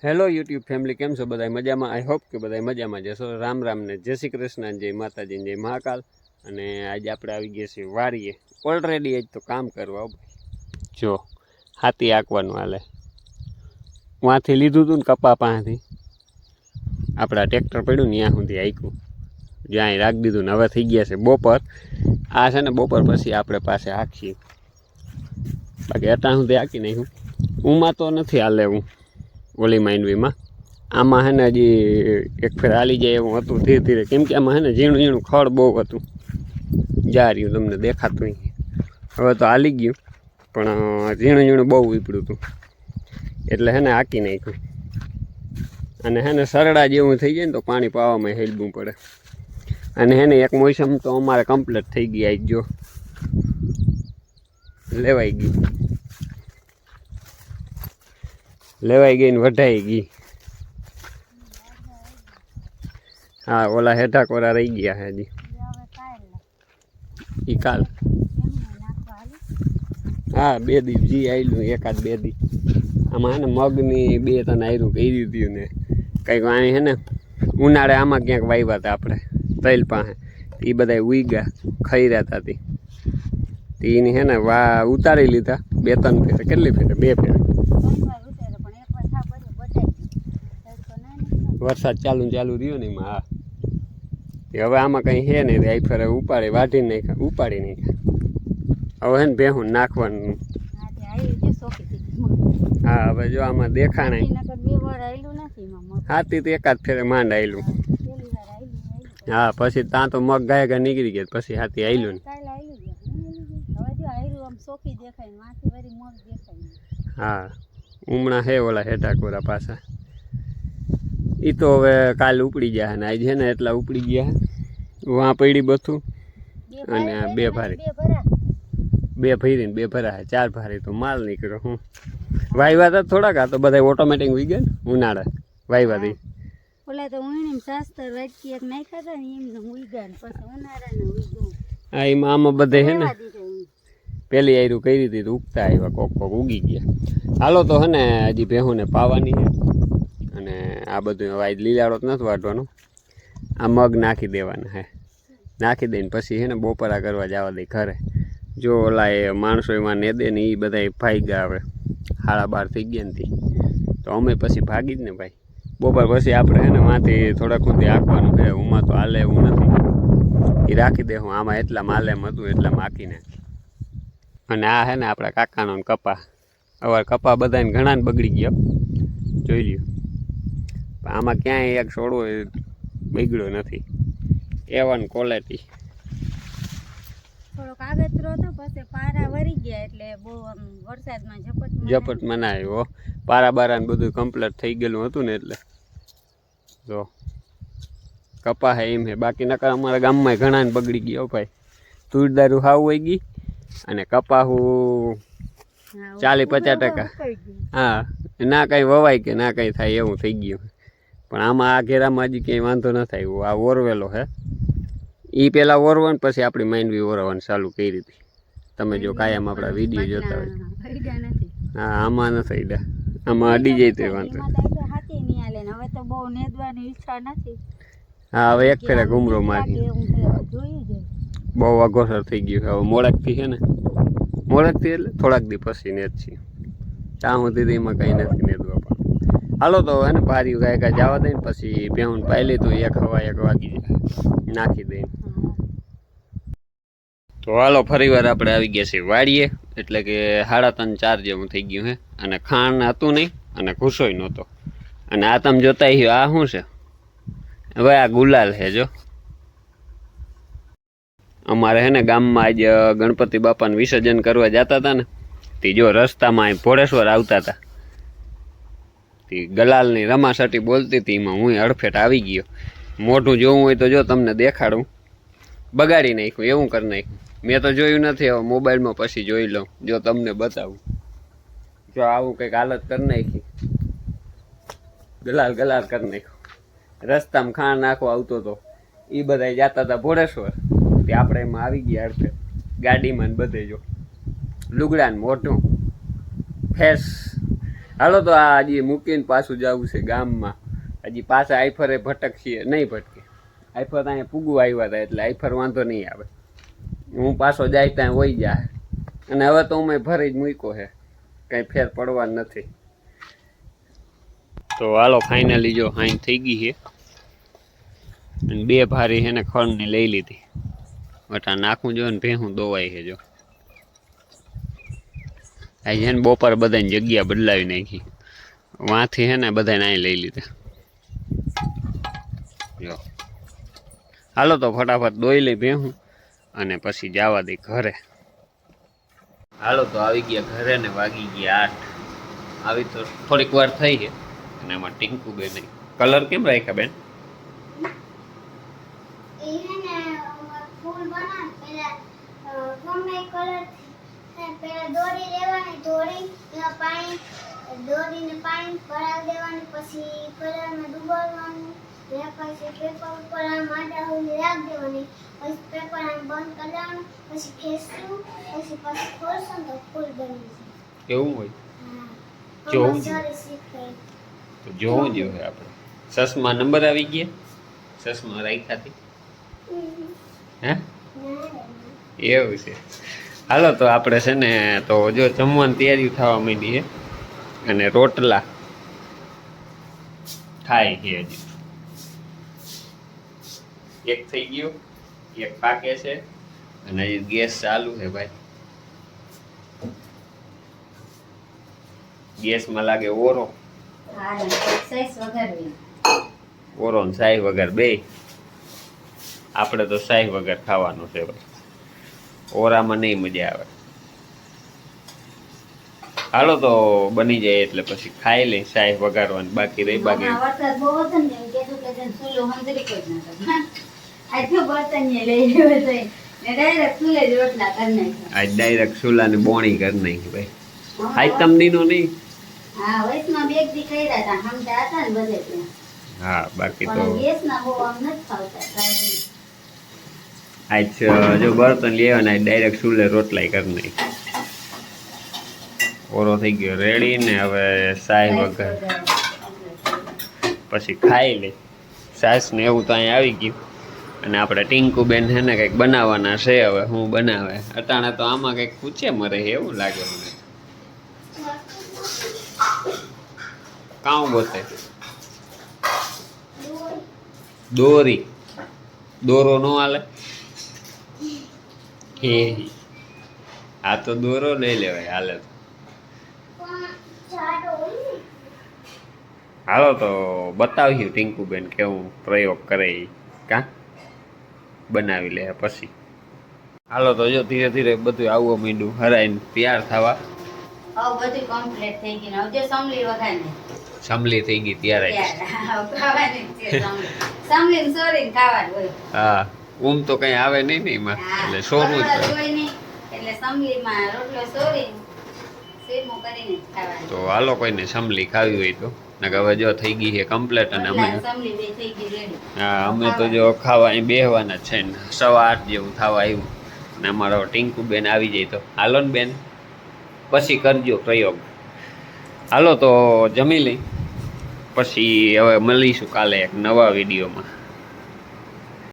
Hello YouTube family, કેમ છો બધા મજામાં? આઈ હોપ કે બધા મજામાં જશો. રામ રામ ને જય શ્રી કૃષ્ણ, જય માતાજી, જય મહાકાલ. અને આજે આપણે આવી ગયા છીએ વાડીએ. ઓલરેડી આજ તો કામ કરવા જો હાથી આંકવાનું હાલે. વાંથી લીધું હતું ને કપા પાસેથી આપણા ટ્રેક્ટર પડ્યું ને ત્યાં સુધી આંક્યું, જ્યાં રાખી દીધું ને હવે થઈ ગયા છે બપોર. આ છે ને બપોર પછી આપણે પાસે હાંકીએ, બાકી અટાણ સુધી હાંકી નાખ્યું. ઉમાં તો નથી હાલે હું ઓલી માંડવીમાં. આમાં હે ને હજી એક ફેર હાલી જાય એવું હતું ધીરે ધીરે, કેમ કે આમાં હે ને ઝીણું ઝીણું ખડ બહુ હતું. જા રહ્યું તમને દેખાતું. હવે તો હાલી ગયું, પણ ઝીણું ઝીણું બહુ ઉપડ્યું હતું, એટલે હે ને હાંકી નાખ્યું. અને હે ને સરડા જેવું થઈ જાય ને તો પાણી પાવામાં હેલવું પડે. અને હે ને એક મોસમ તો અમારે કમ્પ્લીટ થઈ ગઈ. આજ જો લેવાઈ ગઈ ને વઢાઈ ગઈ. હા, ઓલા હેઠા કોરા રહી ગયા હે હજી. ઈ કાલ હા 2 દી જી આવેલું, એકાદ 2 દી. આમાં હે ને મગની 2 ત્રણ આયરું કહી દીધું ને કંઈક અહીં હે ને ઉનાળે આમાં ક્યાંક વાવ્યા હતા આપણે તૈલ પાસે. એ બધા ઉગ્યા ખાઈ રહ્યા હતા. એની હે ને ઉતારી લીધા 2-3 ફેરે. કેટલી ફેરે? 2 ફેરે. વરસાદ ચાલુ રહ્યો ને એમાં. હા, હવે આમાં કંઈ છે નહીં. આ ફેરે ઉપાડી વાઢી નાખ્યા, ઉપાડી નાખ્યા. હવે હે ને ભેહું નાખવાનું. હા, હવે જો આમાં દેખા નહીં. હાથી તો એકાદ ફેરે માંડ આવેલું. હા, પછી ત્યાં તો મગ ગાય નીકળી ગયા, પછી હાથી આવેલું ને. હા, ઉમણા હે ઓલા હેઠા કોરા પાછા. એ તો હવે કાલે ઉપડી ગયા ને આજે છે ને એટલા ઉપડી ગયા. વાં પડી બધું. અને 2 ભારી 2 ભરી ને 2 ભરા 4 ભારી તો માલ નીકળ્યો. હું વાયવા તો થોડાક, આ તો બધા ઓટોમેટિક વી ગયા ને ઉનાળે વાયવા દી. ઓલા તો ઉણીમ શાસ્ત્ર વચ્ચે એક નાખ્યા હતા ને એમને ઉઈગા ને પછી ઉનાળાને ઉઈગું. હા, એમાં આમાં બધે હે ને પેલી આયરું કરી હતી તો ઉગતા આવ્યા, કોક ઉગી ગયા. હાલો તો હે ને હજી ભેહુંને પાવાની છે. અને આ બધું હવે લીલાડો નથી વાટવાનો. આ મગ નાખી દેવાના હે. નાખી દઈને પછી હે ને બપોરા કરવા જવા દે ઘરે. જો ઓલા એ માણસો એમાં ને દે ને એ બધા ભાગ્યા. હવે 12:30 થઈ ગયા ને તો અમે પછી ભાગી જ ને ભાઈ. બપોર પછી આપણે હે ને માંથી થોડાક સુધી આંકવાનું છે. ઉમાં તો હાલે એવું નથી. એ રાખી દે હું આમાં એટલા માલે એમ હતું એટલામાં આંકી નાખી. અને આ હે ને આપણા કાકાનો કપા. હવે કપા બધાને ઘણા બગડી ગયા, જોઈ લ્યો. આમાં ક્યાંય એક છોડવો બગડ્યો નથી. A1 quality. થોડોક આગતરો હતો, પછી પારા વરી ગયા એટલે બહુ વરસાદમાં ઝપટમાં ના આવ્યો. પારા બારા ને બધું કમ્પ્લીટ થઈ ગયેલું હતું ને એટલે જો કપા હે એમ હે. બાકી નકર અમારા ગામમાં ઘણા ને બગડી ગયો ભાઈ. તુરદારું હાવ વહી ગઈ અને કપાહું 40-50%. હા, ના કંઈ વવાય કે ના કંઈ થાય એવું થઈ ગયું. પણ આમાં આ ઘેરામાં હજી ક્યાંય વાંધો ન થાય. આ ઓરવેલો હે. એ પહેલાં ઓરવાનું પછી આપણી માંડવી ઓરવાનું ચાલુ કરી હતી. તમે જો કાયમ આપણા વિડીયો જોતા હોય. હા, આમાં નથી અડ્યા. આમાં અડી જાય તો વાંધો. હવે તો બહુ નેદવાની ઈચ્છા નથી. હા, હવે એક ફેરે ઘૂમરો મારી. બહુ અઘોસર થઈ ગયું. હવે મોડકથી છે ને, મોડકથી એટલે થોડાક દી પછી નેદ છે. ત્યાં સુધી એમાં કંઈ નથી નેદવા. પણ હાલો તો હે ને ભારી ગાયકા જવા દઈને પછી ભેહું પાઈ લીધું. 1 વાગી જાય નાખી દઈને. તો હાલો ફરી વાર આપણે આવી ગયા છીએ વાડીએ. એટલે કે 3:30-4 જેવું થઈ ગયું હે. અને ખાણ હતું નહીં અને ઘૂસોય નહોતો. અને આ તમે જોતા આ શું છે? હવે આ ગુલાલ છે જો. અમારે હે ને ગામમાં આજ ગણપતિ બાપાને વિસર્જન કરવા જતા હતા ને, તે જો રસ્તામાં ભોળેશ્વર આવતા હતા. તે ગલાલની રમાસટી બોલતી હતી. એમાં હું અડફેટ આવી ગયો. મોઢું જોવું હોય તો જો તમને દેખાડું. બગાડી નાખ્યું, એવું કરી નાખ્યું. મેં તો જોયું નથી. હવે મોબાઈલમાં પછી જોઈ લઉં, જો તમને બતાવું. જો આવું કંઈક હાલત કરી નાખી. ગલાલ કરી નાખ્યું. રસ્તામાં ખાણ નાખવા આવતો હતો. એ બધા જતા હતા ભોળેશ્વર. તે આપણે એમાં આવી ગયા અડફેટ ગાડીમાં ને બધે. જો લુગડા ને મોઢું ફેસ હાલો તો આ હજી મૂકીને પાછું જવું છે ગામમાં. હજી પાછા આઈફરે ભટકીએ નહીં ભટકે. આઈફર અહીંયા પૂગું આવ્યા હતા એટલે આઈફર વાંધો નહીં આવે. હું પાછો જાય ત્યાં વહી જાય. અને હવે તો મેં ભરી જ મૂક્યો છે, કંઈ ફેર પડવા નથી. તો હાલો ફાઇનલી જો હાઈ થઈ ગઈ છે. અને 2 ભારી છે ને ખળની લઈ લીધી. વટા નાખું જો ને ભેહું દોવાઈ છે જો. આ છે ને બપોર બધાની જગ્યા બદલાવી નાખી. વાંથી છે ને બધાને અહીં લઈ લીધા જો. હાલો તો ફટાફટ દોઈ લઈ ભેહું અને પછી જવા દઈ ઘરે. હાલો તો આવી ગયા ઘરે ને વાગી ગયા 8. આવી તો થોડીક વાર થઈ છે. અને એમાં ટીંકુ બેન કલર કેમ રાખ્યા બેન? દોરી લેવાની, દોરીને પાણી ભરાવી દેવાની, પછી કલરમાં ડુબાડવાનું, પછી પેપર ઉપર માટા સુધી રાખી દેવાની, પછી પેપર બંધ કરી દેવાનું, પછી ખેંચશું, પછી ખોલશું તો ફૂલ બની જાય. એવું હોય? હા, જોવું સરસ શીખવાય. તો જોવું જોઈએ આપણે. ચશ્મા નંબર આવી ગયા? ચશ્મા રાખ્યા હતી? હે એવું છે. હાલો તો આપણે છે ને તો જો જમવાની તૈયારી થવા માંડી છે. અને રોટલા થાય છે હજી. એક થઈ ગયો, એક પાકે છે. અને હજી ગેસ ચાલુ છે ભાઈ. ગેસમાં લાગે ઓરો. ઓરો ને સાઈ વગર બે. આપણે તો સાઈ વગર ખાવાનું છે ભાઈ. ઓરામાં નહીં મજા આવે. હાલો તો બની જાય એટલે પછી ખાઈ લઈ. સાઈ વગાડવાની બાકી રહી. બાકી વરસાદ બહુ હતો ને એમ કીધું કે જેને ચૂલો હંજરી કોઈ જ નતો. આ તો બર્તન લઈ લેવો તો ને ડાયરેક્ટ ચૂલે જ રોટલા કરી નાખ્યા. આજ ડાયરેક્ટ ચૂલાની બોણી કરી નાખી ભાઈ. આઈટમ દીનો નહીં. હા, વયસમાં 2 દી કર્યા હતા, હમતા હતા ને બધે ત્યાં. હા બાકી તો પણ ગેસના બહુ આમ નથી ખાવતા કાંઈ. આજ જો બર્તન લેવા ને ડાયરેક્ટ ચૂલે રોટલાઈ કરી નાખી. ઓરો થઈ ગયો રેડી ને હવે સાઈ વગર પછી ખાઈ લે. સાસ ને એવું તો અહીં આવી ગયું. અને આપણે ટીંકુ બેન છે ને કંઈક બનાવવાના છે. હવે હું બનાવે અટાણે તો આમાં કંઈક પૂછે મરે એવું લાગે મને. કાઉ બોતે દોરી દોરો નો હાલે. હે આ તો દોરો લઈ લેવાય હાલે તો. હાલો તો બતાવ્યું ટીંકુબેન કેવું પ્રયોગ કરે ઈ. કા બનાવી લે પછી. હાલો તો જો ધીરે ધીરે બધું આવવા માંડ્યું હરાઈને તૈયાર થવા. હવે બધું કમ્પ્લીટ થઈ ગયું. હવે જો સમલી વઘારને સમલી થઈ ગઈ ત્યારે ખાવાની છે. સમલી ને સોરીને ખાવાનું હોય. હા ઊંઘ તો કઈ આવે નહીં ને એમાં. એટલે સોરું જ હોય નહીં એટલે સમલીમાં રોટલો સોરીને સીમું કરીને જ ખાવાનું. તો હાલો કોઈને સમલી ખાવી હોય તો. નકર હવે જો થઈ ગઈ છે કમ્પ્લીટ. અને અમે સમલી બે થઈ ગઈ રેડી. હા અમે તો જો ખાવા અહીં બેહવાના જ છે ને 8:15 જેવું થવા આવ્યું. ને અમારો ટીંકુ બેન આવી જાય તો હાલો ને બેન પછી કરજો પ્રયોગ. હાલો તો જમી લઈ પછી હવે મળીશું કાલે એક નવા વિડીયોમાં.